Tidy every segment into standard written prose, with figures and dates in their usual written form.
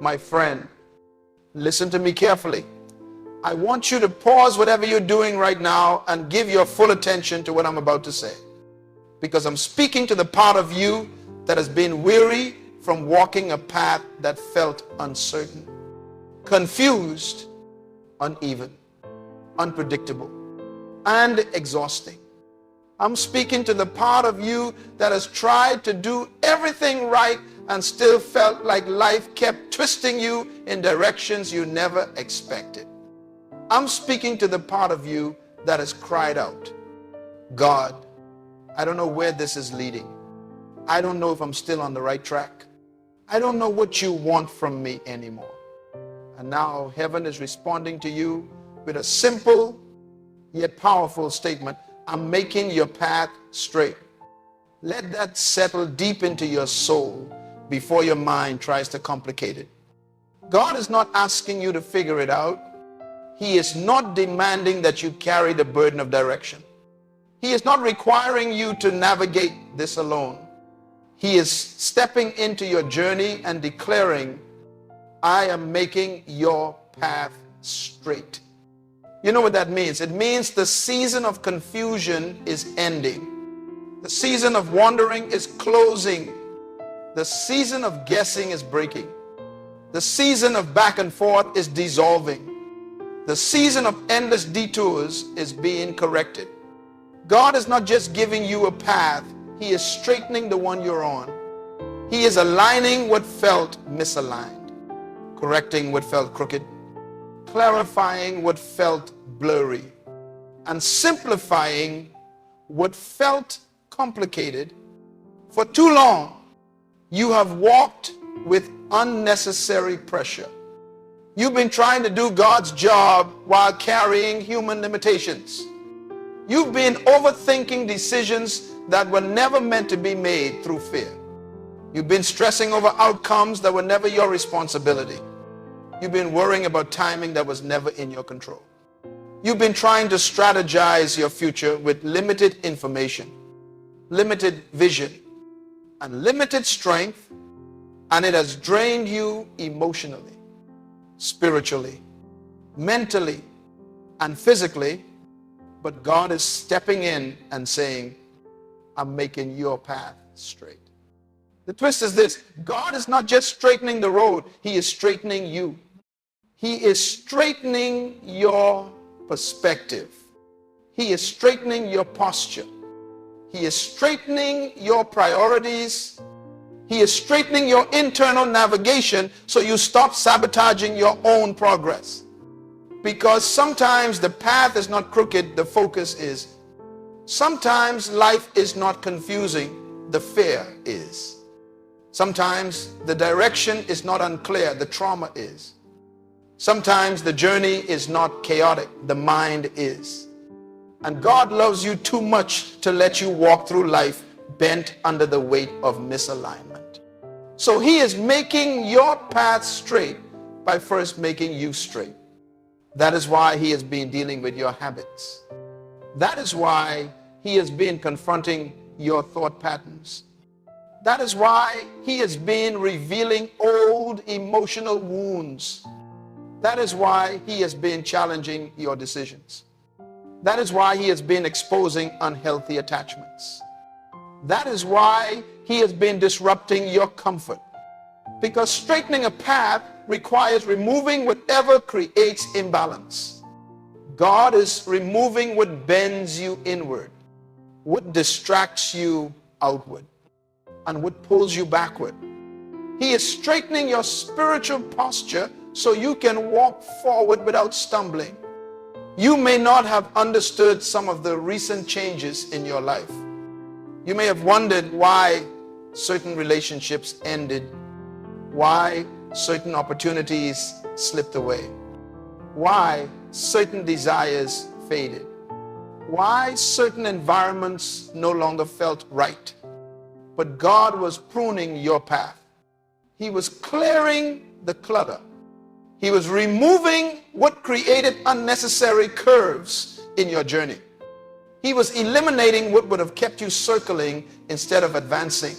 My friend, listen to me carefully. I want you to pause whatever you're doing right now and give your full attention to what I'm about to say. Because I'm speaking to the part of you that has been weary from walking a path that felt uncertain, confused, uneven, unpredictable, and exhausting. I'm speaking to the part of you that has tried to do everything right and still felt like life kept twisting you in directions you never expected. I'm speaking to the part of you that has cried out, God, I don't know where this is leading. I don't know if I'm still on the right track. I don't know what you want from me anymore. And now heaven is responding to you with a simple yet powerful statement. I'm making your path straight. Let that settle deep into your soul before your mind tries to complicate it. God is not asking you to figure it out. He is not demanding that you carry the burden of direction. He is not requiring you to navigate this alone. He is stepping into your journey and declaring, I am making your path straight. You know what that means? It means the season of confusion is ending. The season of wandering is closing. The season of guessing is breaking. The season of back and forth is dissolving. The season of endless detours is being corrected. God is not just giving you a path. He is straightening the one you're on. He is aligning what felt misaligned, correcting what felt crooked, clarifying what felt blurry, and simplifying what felt complicated. For too long, you have walked with unnecessary pressure. You've been trying to do God's job while carrying human limitations. You've been overthinking decisions that were never meant to be made through fear. You've been stressing over outcomes that were never your responsibility. You've been worrying about timing that was never in your control. You've been trying to strategize your future with limited information, limited vision, and limited strength, and it has drained you emotionally, spiritually, mentally, and physically. But God is stepping in and saying, I'm making your path straight. The twist is this: God is not just straightening the road, He is straightening you. He is straightening your perspective. He is straightening your posture. He is straightening your priorities. He is straightening your internal navigation so you stop sabotaging your own progress. Because sometimes the path is not crooked, the focus is. Sometimes life is not confusing, the fear is. Sometimes the direction is not unclear, the trauma is. Sometimes the journey is not chaotic, the mind is. And God loves you too much to let you walk through life bent under the weight of misalignment. So He is making your path straight by first making you straight. That is why He has been dealing with your habits. That is why He has been confronting your thought patterns. That is why He has been revealing old emotional wounds. That is why He has been challenging your decisions. That is why He has been exposing unhealthy attachments. That is why He has been disrupting your comfort. Because straightening a path requires removing whatever creates imbalance. God is removing what bends you inward, what distracts you outward, and what pulls you backward. He is straightening your spiritual posture so you can walk forward without stumbling. You may not have understood some of the recent changes in your life. You may have wondered why certain relationships ended, why certain opportunities slipped away, why certain desires faded, why certain environments no longer felt right. But God was pruning your path. He was clearing the clutter. He was removing what created unnecessary curves in your journey. He was eliminating what would have kept you circling instead of advancing.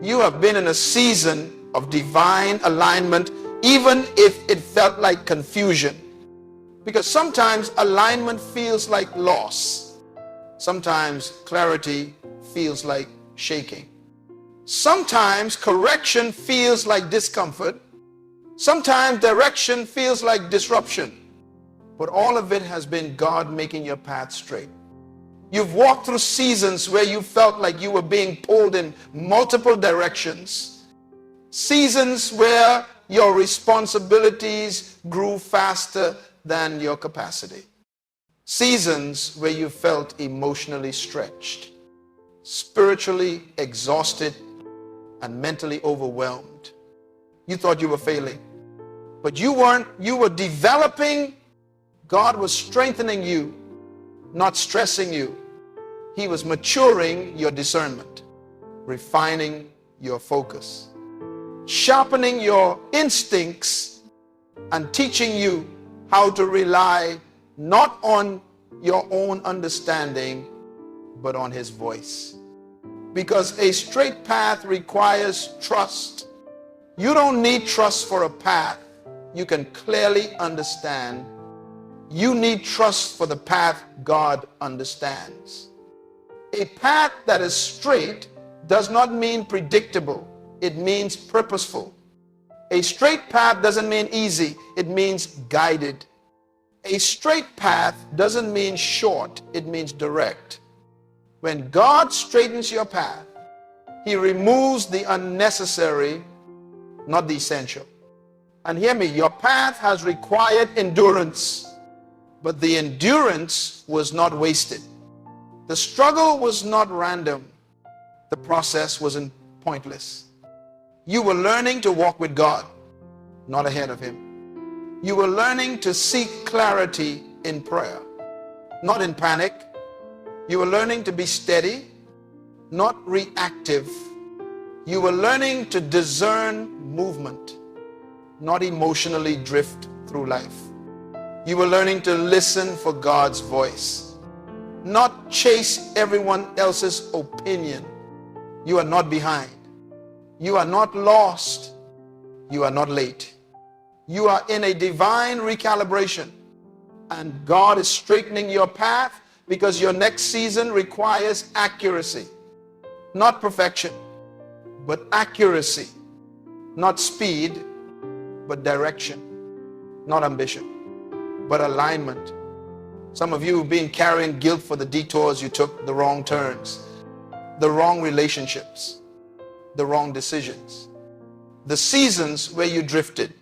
You have been in a season of divine alignment even if it felt like confusion. Because sometimes alignment feels like loss. Sometimes clarity feels like shaking. Sometimes correction feels like discomfort. Sometimes direction feels like disruption. But all of it has been God making your path straight. You've walked through seasons where you felt like you were being pulled in multiple directions. Seasons where your responsibilities grew faster than your capacity. Seasons where you felt emotionally stretched, spiritually exhausted, and mentally overwhelmed. You thought you were failing, but you weren't. You were developing. God was strengthening you, not stressing you. He was maturing your discernment, refining your focus, sharpening your instincts, and teaching you how to rely not on your own understanding, but on His voice. Because a straight path requires trust. You don't need trust for a path you can clearly understand. You need trust for the path God understands. A path that is straight does not mean predictable. It means purposeful. A straight path doesn't mean easy. It means guided. A straight path doesn't mean short. It means direct. When God straightens your path, He removes the unnecessary, not the essential. And hear me, your path has required endurance, but the endurance was not wasted. The struggle was not random. The process wasn't pointless. You were learning to walk with God, not ahead of Him. You were learning to seek clarity in prayer, not in panic. You were learning to be steady, not reactive. You were learning to discern movement, not emotionally drift through life. You were learning to listen for God's voice, not chase everyone else's opinion. You are not behind. You are not lost. You are not late. You are in a divine recalibration, and God is straightening your path because your next season requires accuracy, not perfection, but accuracy, not speed, but direction, not ambition, but alignment. Some of you have been carrying guilt for the detours you took, the wrong turns, the wrong relationships, the wrong decisions, the seasons where you drifted.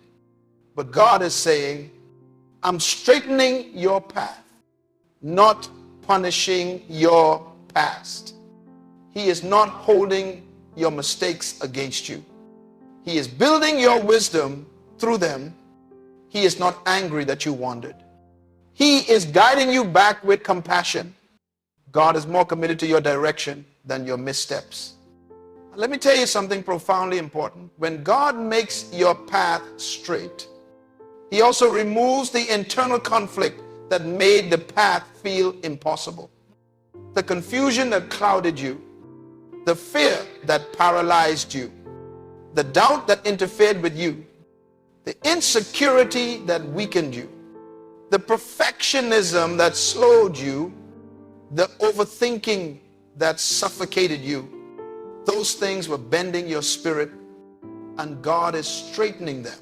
But God is saying, I'm straightening your path, not punishing your past. He is not holding your mistakes against you. He is building your wisdom through them. He is not angry that you wandered. He is guiding you back with compassion. God is more committed to your direction than your missteps. Let me tell you something profoundly important. When God makes your path straight, He also removes the internal conflict that made the path feel impossible. The confusion that clouded you, the fear that paralyzed you, the doubt that interfered with you, the insecurity that weakened you, the perfectionism that slowed you, the overthinking that suffocated you. Those things were bending your spirit, and God is straightening them.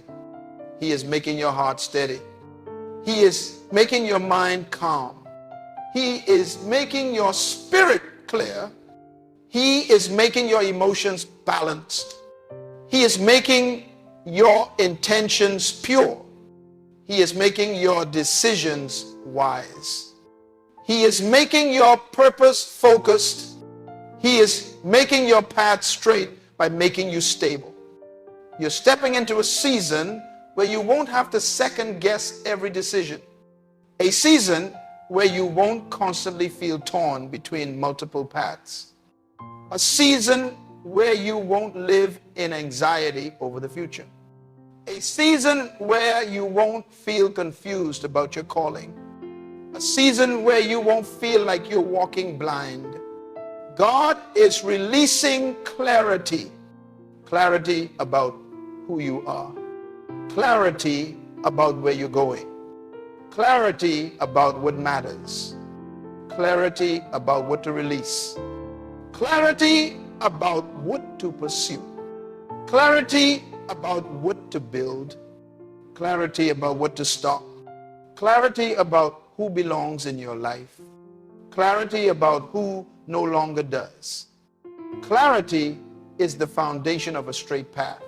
He is making your heart steady. He is making your mind calm. He is making your spirit clear. He is making your emotions balanced. He is making your intentions pure. He is making your decisions wise. He is making your purpose focused. He is making your path straight by making you stable. You're stepping into a season where you won't have to second guess every decision. A season where you won't constantly feel torn between multiple paths. A season where you won't live in anxiety over the future. A season where you won't feel confused about your calling. A season where you won't feel like you're walking blind. God is releasing clarity. Clarity about who you are. clarity about where you're going, clarity about what matters, clarity about what to release, clarity about what to pursue, clarity about what to build, clarity about what to stop, clarity about who belongs in your life, clarity about who no longer does. Clarity is the foundation of a straight path.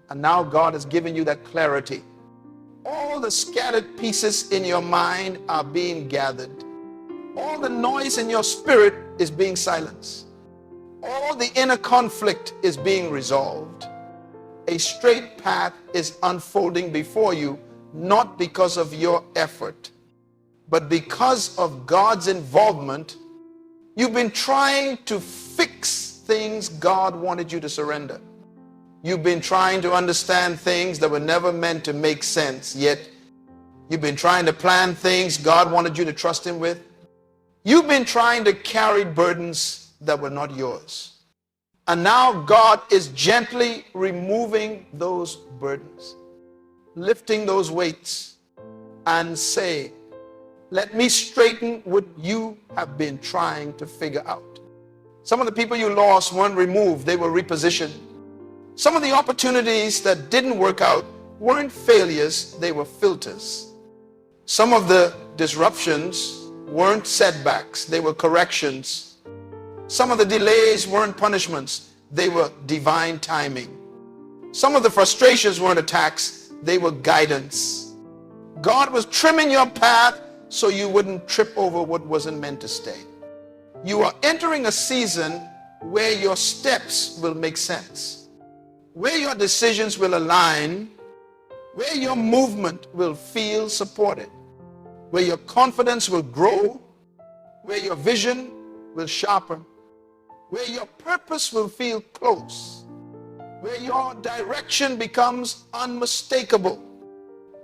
And now God has given you that clarity. All the scattered pieces in your mind are being gathered. All the noise in your spirit is being silenced. All the inner conflict is being resolved. A straight path is unfolding before you, not because of your effort, but because of God's involvement. You've been trying to fix things God wanted you to surrender. You've been trying to understand things that were never meant to make sense, yet you've been trying to plan things God wanted you to trust Him with. You've been trying to carry burdens that were not yours. And now God is gently removing those burdens, lifting those weights, and say, let me straighten what you have been trying to figure out. Some of the people you lost weren't removed, they were repositioned. Some of the opportunities that didn't work out weren't failures, they were filters. Some of the disruptions weren't setbacks, they were corrections. Some of the delays weren't punishments, they were divine timing. Some of the frustrations weren't attacks, they were guidance. God was trimming your path so you wouldn't trip over what wasn't meant to stay. You are entering a season where your steps will make sense, where your decisions will align, where your movement will feel supported, where your confidence will grow, where your vision will sharpen, where your purpose will feel close, where your direction becomes unmistakable.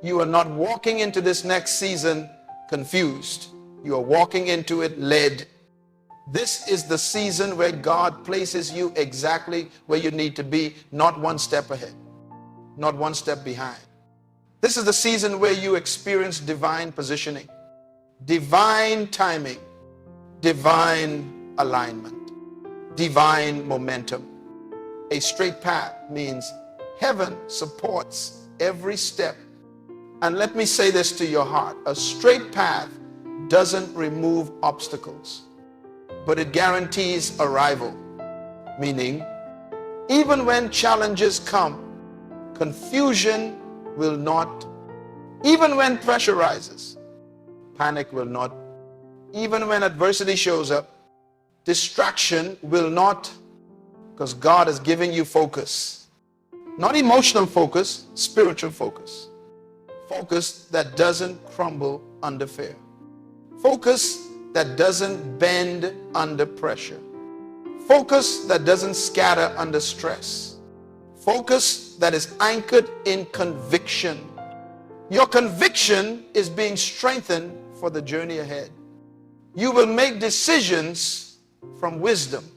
You are not walking into this next season confused. You are walking into it led. This is the season where God places you exactly where you need to be, not one step ahead, not one step behind. This is the season where you experience divine positioning, divine timing, divine alignment, divine momentum. A straight path means heaven supports every step. And let me say this to your heart. A straight path doesn't remove obstacles, but it guarantees arrival. Meaning, even when challenges come, confusion will not. Even when pressure rises, panic will not. Even when adversity shows up, distraction will not, because God has given you focus. Not emotional focus, spiritual focus. Focus that doesn't crumble under fear. Focus that doesn't bend under pressure. Focus that doesn't scatter under stress. Focus that is anchored in conviction. Your conviction is being strengthened for the journey ahead. You will make decisions from wisdom,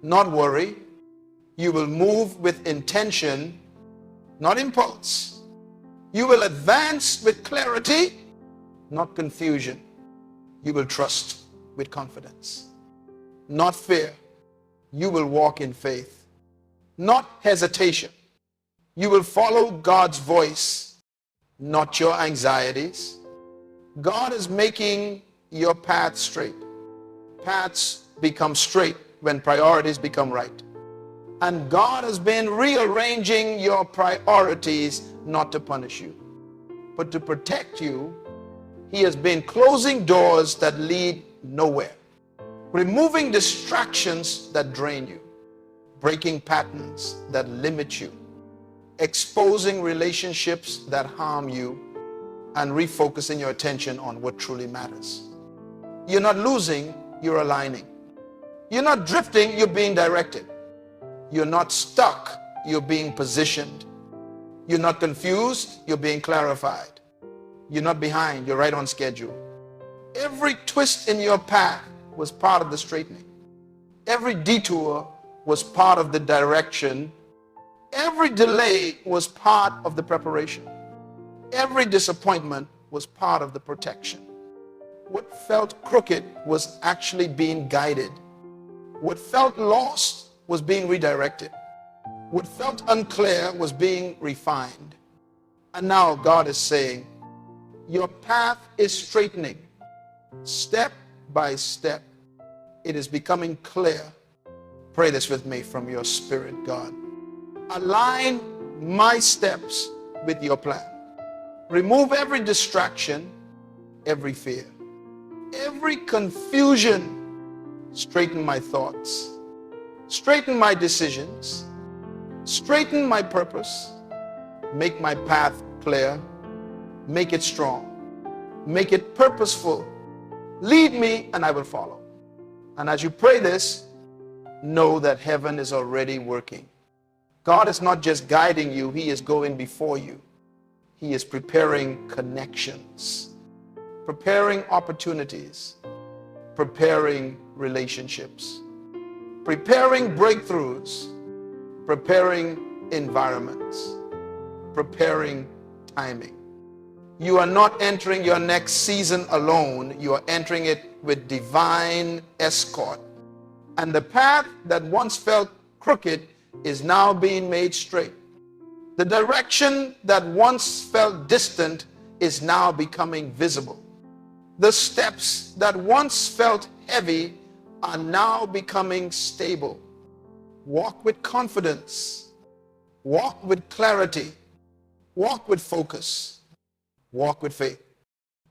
not worry. You will move with intention, not impulse. You will advance with clarity, not confusion. You will trust with confidence, not fear. You will walk in faith, not hesitation. You will follow God's voice, not your anxieties. God is making your path straight. Paths become straight when priorities become right. And God has been rearranging your priorities not to punish you, but to protect you. He has been closing doors that lead nowhere, removing distractions that drain you, breaking patterns that limit you, exposing relationships that harm you, and refocusing your attention on what truly matters. You're not losing, you're aligning. You're not drifting, you're being directed. You're not stuck, you're being positioned. You're not confused, you're being clarified. You're not behind, you're right on schedule. Every twist in your path was part of the straightening. Every detour was part of the direction. Every delay was part of the preparation. Every disappointment was part of the protection. What felt crooked was actually being guided. What felt lost was being redirected. What felt unclear was being refined. And now God is saying, your path is straightening. Step by step, it is becoming clear. Pray this with me from your spirit, God. Align my steps with your plan. Remove every distraction, every fear, every confusion. Straighten my thoughts. Straighten my decisions. Straighten my purpose. Make my path clear. Make it strong. Make it purposeful. Lead me and I will follow. And as you pray this, know that heaven is already working. God is not just guiding you, He is going before you. He is preparing connections, preparing opportunities, preparing relationships, preparing breakthroughs, preparing environments, preparing timing. You are not entering your next season alone. You are entering it with divine escort. And the path that once felt crooked is now being made straight. The direction that once felt distant is now becoming visible. The steps that once felt heavy are now becoming stable. Walk with confidence. Walk with clarity. Walk with focus. Walk with faith.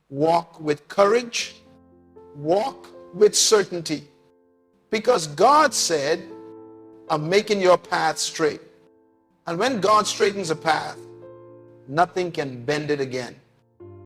Walk with courage. Walk with certainty. Because God said, I'm making your path straight. And when God straightens a path, nothing can bend it again.